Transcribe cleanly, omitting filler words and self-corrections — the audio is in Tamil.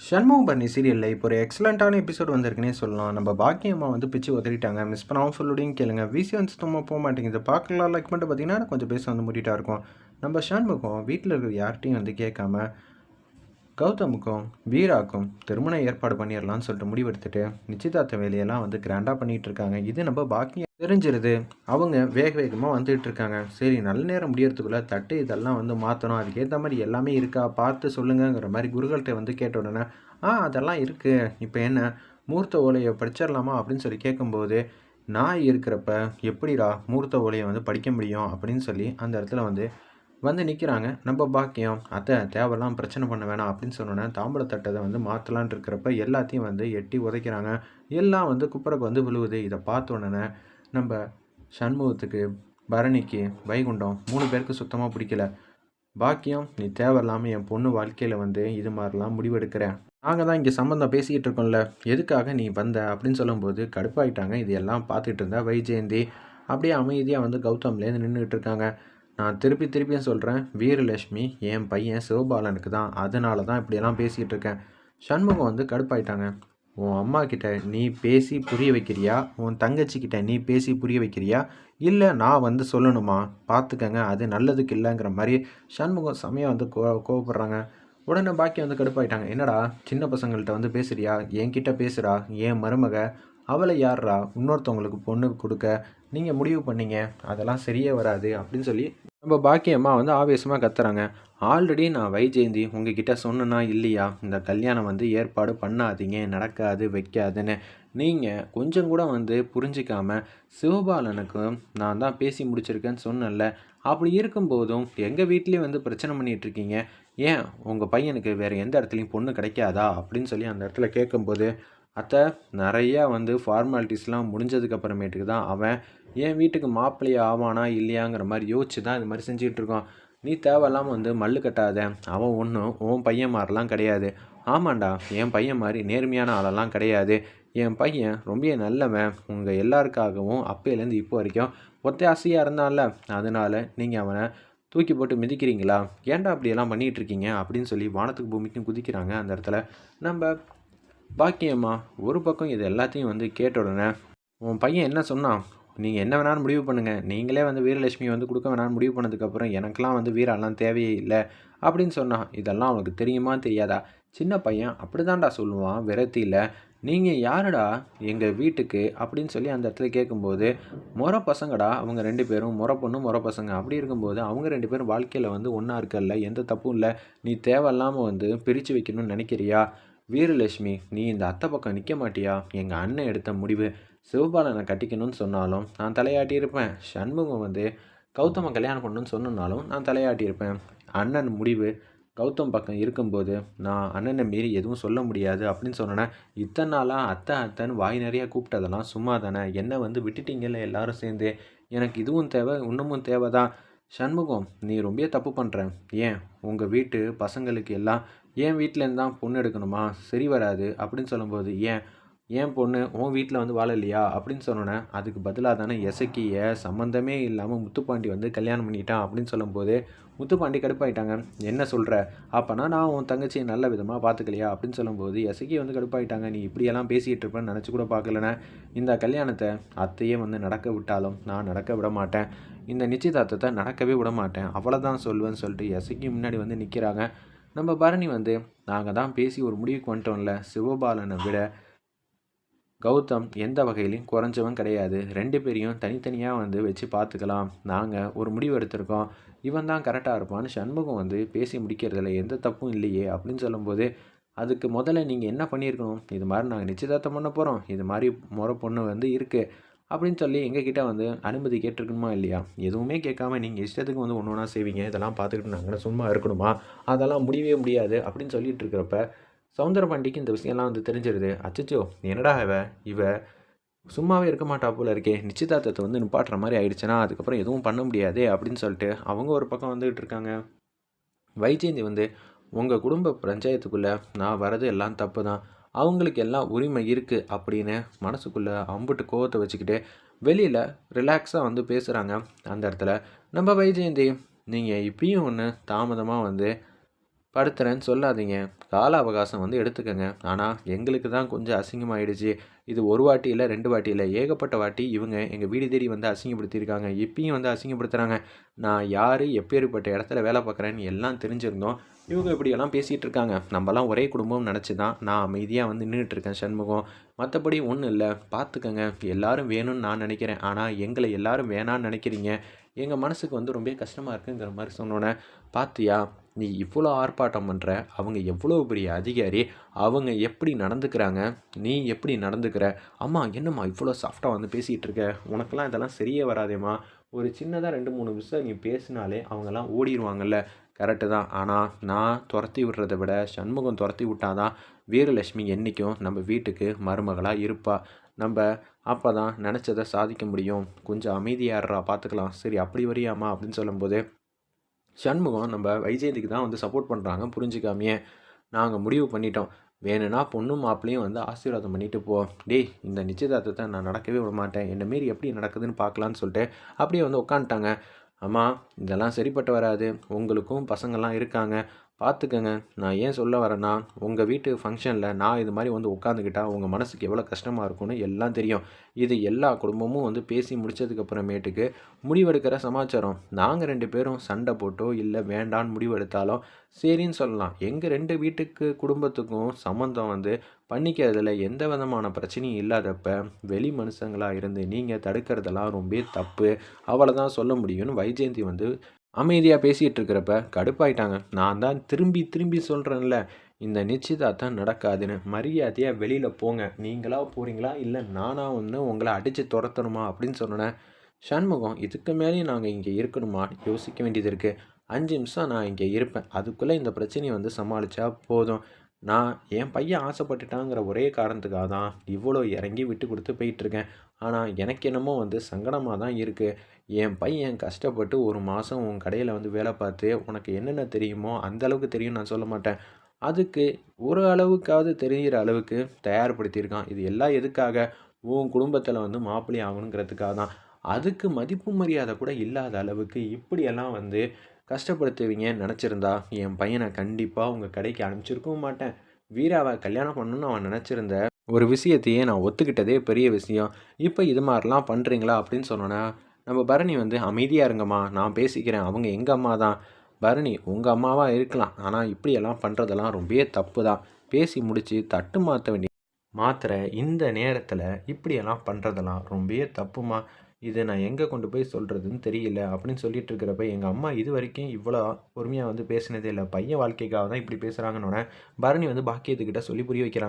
ஷண்முகம் பரணி சீரியலில் இப்போ ஒரு எக்ஸலண்ட்டான எபிசோட் வந்திருக்குன்னே சொல்லலாம். நம்ம பாக்கியம்மா வந்து பிச்சு உதறிட்டாங்க. மிஸ் பண்ணாமல் ஃபுல்லோடையும் கேளுங்க. விசி வந்து சுத்தமாக போக மாட்டேங்குது. பார்க்கலாம் லைக் பண்ணிட்டு பார்த்தீங்கன்னா கொஞ்சம் பேச வந்து மூடிட்டா இருக்கும். நம்ம ஷண்முகம் வீட்டில் இருக்கிற யார்கிட்டையும் வந்து கேட்காம கௌதமுக்கும் வீராக்கும் திருமணம் ஏற்பாடு பண்ணிடலாம்னு சொல்லிட்டு முடிவெடுத்துட்டு நிச்சயதார்த்த வேலையெல்லாம் வந்து கிராண்டாக பண்ணிகிட்டு இருக்காங்க. இது நம்ம பாக்கியம் தெரிஞ்சிருது. அவங்க வேக வேகமாக வந்துட்டு இருக்காங்க. சரி, நல்ல நேரம் முடியறதுக்குள்ளே தட்டு இதெல்லாம் வந்து மாற்றணும், அதுக்கேற்ற மாதிரி எல்லாமே இருக்கா பார்த்து சொல்லுங்கிற மாதிரி குருகள்கிட்ட வந்து கேட்ட உடனே அதெல்லாம் இருக்குது, இப்போ என்ன மூர்த்த ஓலையை படிச்சிடலாமா அப்படின்னு சொல்லி கேட்கும்போது, நான் இருக்கிறப்ப எப்படிடா மூர்த்த ஓலையை வந்து படிக்க முடியும் அப்படின்னு சொல்லி அந்த இடத்துல வந்து நிற்கிறாங்க நம்ம பாக்கியம். அத்தை தேவையெல்லாம் பிரச்சனை பண்ண வேணாம் அப்படின்னு சொன்னோன்னே தாம்பூலத்தட்டை வந்து மாற்றலான் இருக்கிறப்ப எல்லாத்தையும் வந்து எட்டி உதைக்கிறாங்க. எல்லாம் வந்து குப்புறக்கு வந்து விழுவுது. இதை பார்த்த உடனே நம்ம சண்முகத்துக்கு, பரணிக்கு, வைகுண்டம் 3 பேருக்கு சுத்தமாக பிடிக்கல. பாக்கியம், நீ தேவையில்லாமல் என் பொண்ணு வாழ்க்கையில் வந்து இது மாதிரிலாம் முடிவெடுக்கிறேன். நாங்கள் தான் இங்கே சம்மந்தம் பேசிக்கிட்டு இருக்கோம்ல, எதுக்காக நீ வந்த அப்படின்னு சொல்லும்போது கடுப்பாயிட்டாங்க. இது எல்லாம் பார்த்துட்டு இருந்தா வைஜெயந்தி அப்படியே அமைதியாக வந்து கௌதம்லேருந்து நின்றுட்டு இருக்காங்க. நான் திருப்பியும் சொல்கிறேன், வீரலட்சுமி என் பையன் சிவபாலனுக்கு தான், அதனால தான் இப்படியெல்லாம் பேசிகிட்டு இருக்கேன். சண்முகம் வந்து கடுப்பாயிட்டாங்க. உன் அம்மா கிட்ட நீ பேசி புரிய வைக்கிறியா, உன் தங்கச்சிக்கிட்ட நீ பேசி புரிய வைக்கிறியா, இல்லை நான் வந்து சொல்லணுமா? பார்த்துக்கங்க, அது நல்லதுக்கு இல்லைங்கிற மாதிரி சண்முகம் செமையாக வந்து கோவப்படுறாங்க. உடனே பாக்கி வந்து கடுப்பாயிட்டாங்க. என்னடா சின்ன பசங்கள்கிட்ட வந்து பேசுறியா, என்கிட்ட பேசுகிறா, என் மருமக அவளை யார்ரா இன்னொருத்தவங்களுக்கு பொண்ணு கொடுக்க நீங்கள் முடிவு பண்ணீங்க, அதெல்லாம் சரியே வராது அப்படின்னு சொல்லி நம்ம பாக்கியம்மா வந்து ஆவேசமாக கத்துறாங்க. ஆல்ரெடி நான் வைஜெயந்தி உங்ககிட்ட சொன்னேன்னா இல்லையா, இந்த கல்யாணம் வந்து ஏற்பாடு பண்ணாதீங்க, நடக்காது வைக்காதுன்னு. நீங்கள் கொஞ்சம் கூட வந்து புரிஞ்சிக்காம சிவபாலனுக்கும் நான் தான் பேசி முடிச்சிருக்கேன்னு சொன்னேன்ல, அப்படி இருக்கும்போதும் எங்கள் வீட்லேயே வந்து பிரச்சனை பண்ணிகிட்ருக்கீங்க. ஏன் உங்கள் பையனுக்கு வேறு எந்த இடத்துலையும் பொண்ணு கிடைக்காதா அப்படின்னு சொல்லி அந்த இடத்துல கேட்கும்போது, அத்தை நிறையா வந்து ஃபார்மாலிட்டிஸ்லாம் முடிஞ்சதுக்கு அப்புறமேட்டுக்கு தான் அவன் என் வீட்டுக்கு மாப்பிள்ளையை ஆவானா இல்லையாங்கிற மாதிரி யோசிச்சு தான் இது மாதிரி செஞ்சுக்கிட்டு இருக்கோம். நீ தேவையில்லாமல் வந்து மல்லு கட்டாத, அவன் ஒன்றும் உன் பையன் மாதிரிலாம் கிடையாது. ஆமாண்டா, என் பையன் மாதிரி நேர்மையான ஆளெல்லாம் கிடையாது. என் பையன் ரொம்ப நல்லவன், உங்கள் எல்லாருக்காகவும் அப்பையிலேருந்து இப்போ வரைக்கும் ஒத்தையாசையாக இருந்தான்ல, அதனால் நீங்கள் அவனை தூக்கி போட்டு மிதிக்கிறீங்களா? ஏன்டா அப்படியெல்லாம் பண்ணிகிட்டு இருக்கீங்க அப்படின்னு சொல்லி வானத்துக்கு பூமிக்கும் குதிக்கிறாங்க. அந்த இடத்துல நம்ம பாக்கியம்மா ஒரு பக்கம் இது எல்லாத்தையும் வந்து கேட்ட உடனே, உன் பையன் என்ன சொன்னான், நீங்கள் என்ன வேணாலும் முடிவு பண்ணுங்கள், நீங்களே வந்து வீரலட்சுமி வந்து கொடுக்க வேணாம்னு முடிவு பண்ணதுக்கப்புறம் எனக்கெலாம் வந்து வீராலாம் தேவையே இல்லை அப்படின்னு சொன்னான். இதெல்லாம் அவனுக்கு தெரியுமா தெரியாதா? சின்ன பையன் அப்படி தான்டா சொல்லுவான் விரத்தியில். நீங்கள் யாருடா எங்கள் வீட்டுக்கு அப்படின்னு சொல்லி அந்த இடத்துல கேட்கும்போது, முறை பசங்கடா அவங்க 2 பேரும், முறை பொண்ணு முறை பசங்க. அப்படி இருக்கும்போது அவங்க 2 பேரும் வாழ்க்கையில் வந்து ஒன்றா இருக்கல்ல, எந்த தப்பும் இல்லை. நீ தேவையில்லாமல் வந்து பிரித்து வைக்கணும்னு நினைக்கிறியா? வீரலட்சுமி, நீ இந்த அத்தை பக்கம் நிற்க மாட்டியா? எங்கள் அண்ணன் எடுத்த முடிவு சிவபாலனை கட்டிக்கணும்னு சொன்னாலும் நான் தலையாட்டியிருப்பேன். சண்முகம் வந்து கௌதமை கல்யாணம் பண்ணணும்னு சொன்னாலும் நான் தலையாட்டியிருப்பேன். அண்ணன் முடிவு கௌதம் பக்கம் இருக்கும்போது நான் அண்ணனை மீறி எதுவும் சொல்ல முடியாது அப்படின்னு சொன்னேன். இத்தனை நாளாக அத்தை அத்தைன்னு வாய் நிறையா கூப்பிட்டதெல்லாம் சும்மா தானே, என்னை வந்து விட்டுட்டீங்கல்ல எல்லாரும் சேர்ந்து. எனக்கு இதுவும் தேவை, இன்னமும் தேவை தான். சண்முகம், நீ ரொம்ப தப்பு பண்ணுற. ஏன் உங்கள் வீட்டு பசங்களுக்கு எல்லாம் என் வீட்டிலேருந்து தான் பொண்ணு எடுக்கணுமா? சரி வராது அப்படின்னு சொல்லும்போது, ஏன் பொண்ணு உன் வீட்டில் வந்து வாழலையா அப்படின்னு சொன்னோன்னே, அதுக்கு பதிலாக தானே எசக்கியை சம்மந்தமே இல்லாமல் முத்துப்பாண்டி வந்து கல்யாணம் பண்ணிட்டான் அப்படின்னு சொல்லும்போது முத்துப்பாண்டி கடுப்பாயிட்டாங்க. என்ன சொல்கிற, அப்போனா நான் உன் தங்கச்சியை நல்ல விதமாக பார்த்துக்கலையா அப்படின்னு சொல்லும்போது எசக்கி வந்து கடுப்பாயிட்டாங்க. நீ இப்படியெல்லாம் பேசிகிட்டு இருப்பேன்னு நினச்சி கூட பார்க்கலண்ணே. இந்த கல்யாணத்தை அத்தையே வந்து நடக்க விட்டாலும் நான் நடக்க விட மாட்டேன். இந்த நிச்சயதார்த்தத்தை நடக்கவே விட மாட்டேன், அவ்வளோதான் சொல்லுவேன்னு சொல்லிட்டு எசக்கி முன்னாடி வந்து நிற்கிறாங்க. நம்ம பரணி வந்து, நாங்கள் தான் பேசி ஒரு முடிவுக்கு வந்துட்டோம்ல, சிவபாலனை விட கௌதம் எந்த வகையிலையும் குறைஞ்சவன் கிடையாது, 2 பேரையும் தனித்தனியாக வந்து வச்சு பார்த்துக்கலாம், நாங்கள் ஒரு முடிவு எடுத்திருக்கோம், இவன் தான் கரெக்டாக இருப்பான்னு சண்முகம் வந்து பேசி முடிக்கிறதுல எந்த தப்பும் இல்லையே அப்படின்னு சொல்லும்போது, அதுக்கு முதல்ல நீங்கள் என்ன பண்ணியிருக்கணும், இது மாதிரி நாங்கள் நிச்சயதார்த்தம் பண்ண போகிறோம், இது மாதிரி முறை பொண்ணு வந்து இருக்குது அப்படின்னு சொல்லி எங்ககிட்ட வந்து அனுமதி கேட்டிருக்கணுமா இல்லையா? எதுவுமே கேட்காம நீங்கள் இஷ்டத்துக்கு வந்து ஒன்று ஒன்றா செய்வீங்க, இதெல்லாம் பார்த்துக்கிட்டு நாங்கள் சும்மா இருக்கணுமா? அதெல்லாம் முடியவே முடியாது அப்படின்னு சொல்லிட்டு இருக்கிறப்ப சவுந்தரபாண்டிக்கு இந்த விஷயம்லாம் வந்து தெரிஞ்சிருது. அச்சச்சோ, என்னடா இவ சும்மாவே இருக்க மாட்டா போல இருக்கே, நிச்சயதார்த்தத்தை வந்து நிப்பாட்டுற மாதிரி ஆயிடுச்சுன்னா அதுக்கப்புறம் எதுவும் பண்ண முடியாது அப்படின்னு சொல்லிட்டு அவங்க ஒரு பக்கம் வந்துகிட்டு இருக்காங்க. வைஜெயந்தி வந்து, உங்கள் குடும்ப பஞ்சாயத்துக்குள்ளே நான் வரது எல்லாம் தப்பு தான், அவங்களுக்கு எல்லாம் உரிமை இருக்குது அப்படின்னு மனசுக்குள்ளே அம்புட்டு கோவத்தை வச்சுக்கிட்டு வெளியில் ரிலாக்ஸாக வந்து பேசுகிறாங்க. அந்த இடத்துல நம்ம வைஜெயந்தி, நீங்கள் இப்பயும் ஒன்று தாமதமாக வந்து படுத்துறேன்னு சொல்லாதீங்க. கால அவகாசம் வந்து எடுத்துக்கங்க. ஆனா, எங்களுக்கு தான் கொஞ்சம் அசிங்கமாயிடுச்சு. இது 1 வாட்டி இல்ல, 2 வாட்டி இல்ல. ஏகப்பட்ட வாட்டி இவங்க எங்க வீடு தேடி வந்து அசிங்கப்படுத்தியிருக்காங்க. இப்பயும் வந்து அசிங்கப்படுத்துறாங்க. நான் யாரு, எப்பேர்ப்பட்ட இடத்துல வேலை பார்க்குறேன்னு எல்லாம் தெரிஞ்சிருந்தும், இவங்க இப்படியெல்லாம் பேசிட்டு இருக்காங்க. நம்பலாம் ஒரே குடும்பம்னு நெனச்சு தான் நான் அமைதியா வந்து நின்னுட்டு இருக்கேன் சண்முகம். மத்தபடி ஒண்ணும் இல்ல. பார்த்துக்கங்க. எல்லாரும் வேணும்னு நான் நெனைக்கிறேன். ஆனா, எங்கள எல்லாரும் வேணான்னு நெனைக்கிறீங்க. எங்க மனசுக்கு வந்து ரொம்ப கஷ்டமா இருக்குங்கிற மாரி சொன்னோனே, "பாத்தியா? நீ இவ்வளோ ஆர்ப்பாட்டம் பண்ற, அவங்க எவ்வளோ பெரிய அதிகாரி, அவங்க எப்படி நடந்துக்கிறாங்க, நீ எப்படி நடந்துக்கிற, அம்மா என்னம்மா இவ்வளோ சாஃப்ட்டா வந்து பேசிகிட்டு இருக்க, உனக்கெல்லாம் இதெல்லாம் சரியே வராதேம்மா, ஒரு சின்னதாக 2 3 விஷயம் நீ பேசினாலே அவங்கெல்லாம் ஓடிடுவாங்கல்ல, கரெக்டு தான். ஆனால் நான் துரத்தி விடுறத விட சண்முகம் துரத்தி விட்டாதான் வீரலட்சுமி என்றைக்கும் நம்ம வீட்டுக்கு மருமகளாக இருப்பா. நம்ம அப்போ தான் நினச்சதை சாதிக்க முடியும். கொஞ்சம் அமைதியாடுறா பார்த்துக்கலாம். சரி அப்படி வரியாம்மா அப்படின்னு சொல்லும்போது சண்முகம் நம்ம வைஜெயந்திக்கு தான் வந்து சப்போர்ட் பண்ணுறாங்க புரிஞ்சுக்காமையே. நாங்கள் முடிவு பண்ணிட்டோம். வேணும்னா பொண்ணும் மாப்பிள்ளையும் வந்து ஆசீர்வாதம் பண்ணிட்டு போ. டேய் இந்த நிச்சயதார்த்தத்தை நான் நடக்கவே விட மாட்டேன். என்ன மீறி எப்படி நடக்குதுன்னு பார்க்கலான்னு சொல்லிட்டு அப்படியே வந்து உட்காந்துட்டாங்க. அம்மா இதெல்லாம் சரிப்பட்டு வராது. உங்களுக்கும் பசங்கள்லாம் இருக்காங்க. பார்த்துக்கங்க. நான் ஏன் சொல்ல வரேன்னா, உங்கள் வீட்டு ஃபங்க்ஷனில் நான் இது மாதிரி வந்து உட்காந்துக்கிட்டா உங்கள் மனசுக்கு எவ்வளோ கஷ்டமாக இருக்கும்னு எல்லாம் தெரியும். இது எல்லா குடும்பமும் வந்து பேசி முடிச்சதுக்கு அப்புறமேட்டுக்கு முடிவெடுக்கிற சமாச்சாரம். நாங்கள் 2 பேரும் சண்டை போட்டோ இல்லை வேண்டான்னு முடிவெடுத்தாலும் சரின்னு சொல்லலாம். எங்கள் 2 வீட்டுக்கு குடும்பத்துக்கும் சம்மந்தம் வந்து பண்ணிக்கிறதுல எந்த விதமான பிரச்சனையும் இல்லாதப்ப வெளி மனுஷங்களா இருந்து நீங்கள் தடுக்கிறதெல்லாம் ரொம்ப தப்பு. அவ்வளோதான் சொல்ல முடியும்னு வைஜெயந்தி வந்து அமைதியாக பேசிகிட்டு இருக்கிறப்ப கடுப்பாயிட்டாங்க. நான் தான் திரும்பி திரும்பி சொல்கிறேன்ல, இந்த நிச்சயதார்த்தம் நடக்காதுன்னு. மரியாதையாக வெளியில் போங்க. நீங்களா போகிறீங்களா இல்லை நானா ஒன்று உங்களை அடித்து துரத்தணுமா அப்படின்னு சொன்னோன்னே, சண்முகம் இதுக்கு மேலேயும் நாங்கள் இங்கே இருக்கணுமா யோசிக்க வேண்டியது இருக்குது. 5 நிமிஷம் நான் இங்கே இருப்பேன். அதுக்குள்ளே இந்த பிரச்சனையை வந்து சமாளித்தா போதும். நான் என் பையன் ஆசைப்பட்டுட்டாங்கிற ஒரே காரணத்துக்காக தான் இவ்வளோ இறங்கி விட்டு கொடுத்து போயிட்டுருக்கேன். ஆனால் எனக்கு என்னமோ வந்து சங்கடமாக தான் இருக்குது. என் பையன் கஷ்டப்பட்டு 1 மாதம் உன் கடையில் வந்து வேலை பார்த்து உனக்கு என்னென்ன தெரியுமோ அந்த அளவுக்கு தெரியும் நான் சொல்ல மாட்டேன். அதுக்கு ஒரு அளவுக்காவது தெரிகிற அளவுக்கு தயார்படுத்தியிருக்கான். இது எல்லாம் எதுக்காக? உன் குடும்பத்தில் வந்து மாப்பிள்ளை ஆகணுங்கிறதுக்காக தான். அதுக்கு மதிப்பு மரியாதை கூட இல்லாத அளவுக்கு இப்படியெல்லாம் வந்து கஷ்டப்படுத்துவீங்கன்னு நினச்சிருந்தா என் பையனை கண்டிப்பாக உங்கள் கடைக்கு அனுப்பிச்சிருக்கவும் மாட்டேன். வீராவை கல்யாணம் பண்ணணும்னு அவன் நினச்சிருந்த ஒரு விஷயத்தையே நான் ஒத்துக்கிட்டதே பெரிய விஷயம். இப்போ இது மாதிரிலாம் பண்ணுறீங்களா அப்படின்னு சொன்னோன்னா, நம்ம பரணி வந்து அமைதியாக இருங்கம்மா நான் பேசிக்கிறேன். அவங்க எங்கள் அம்மா தான். பரணி உங்கள் அம்மாவாக இருக்கலாம். ஆனால் இப்படியெல்லாம் பண்ணுறதெல்லாம் ரொம்பவே தப்பு தான். பேசி முடித்து தட்டு மாற்ற வேண்டிய மாத்திரை இந்த நேரத்தில் இப்படியெல்லாம் பண்ணுறதெல்லாம் ரொம்பவே தப்புமா. இதை நான் எங்கே கொண்டு போய் சொல்கிறதுன்னு தெரியல அப்படின்னு சொல்லிட்டு இருக்கிறப்ப எங்கள் அம்மா இது வரைக்கும் இவ்வளோ பொறுமையாக வந்து பேசினதே இல்லை. பையன் வாழ்க்கைக்காக தான் இப்படி பேசுகிறாங்கன்னொன்னே பரணி வந்து பாக்கியத்துக்கிட்ட சொல்லி புரிய வைக்கிறாங்க.